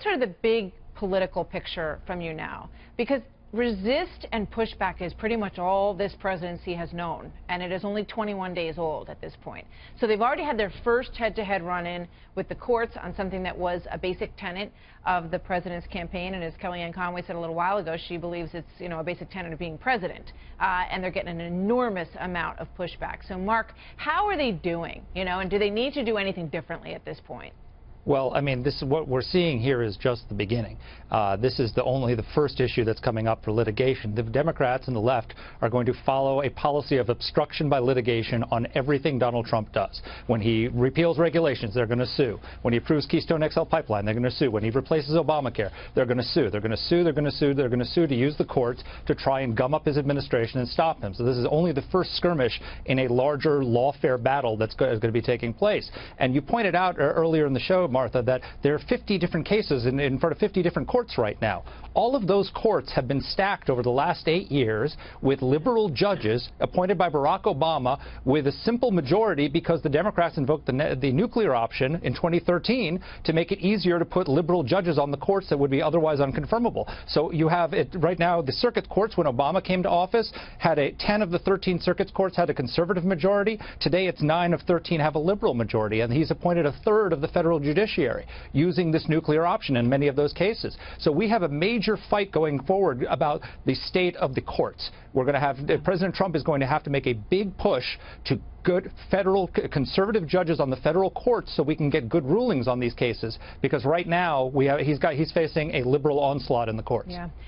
get sort of the big political picture from you now, because resist and pushback is pretty much all this presidency has known, and it is only 21 days old at this point. So they've already had their first head-to-head run-in with the courts on something that was a basic tenet of the president's campaign, and as Kellyanne Conway said a little while ago, she believes it's, you know, a basic tenet of being president, and they're getting an enormous amount of pushback. So, Mark, how are they doing, you know, and do they need to do anything differently at this point? Well, I mean, this is what we're seeing here is just the beginning. This is only the first issue that's coming up for litigation. The Democrats and the left are going to follow a policy of obstruction by litigation on everything Donald Trump does. When he repeals regulations, they're going to sue. When he approves Keystone XL pipeline, they're going to sue. When he replaces Obamacare, they're going to sue. They're going to sue. They're going to sue. They're going to sue to use the courts to try and gum up his administration and stop him. So this is only the first skirmish in a larger lawfare battle that's going to be taking place. And you pointed out earlier in the show, Martha, that there are 50 different cases in front of 50 different courts right now. All of those courts have been stacked over the last 8 years with liberal judges appointed by Barack Obama with a simple majority because the Democrats invoked the nuclear option in 2013 to make it easier to put liberal judges on the courts that would be otherwise unconfirmable. So you have it right now, the circuit courts, when Obama came to office, had 10 of the 13 circuit courts had a conservative majority. Today it's 9 of 13 have a liberal majority, and he's appointed a third of the federal judiciary using this nuclear option in many of those cases. So we have a major fight going forward about the state of the courts. We're going to have, President Trump is going to have to make a big push to good federal conservative judges on the federal courts so we can get good rulings on these cases, because right now he's facing a liberal onslaught in the courts. Yeah.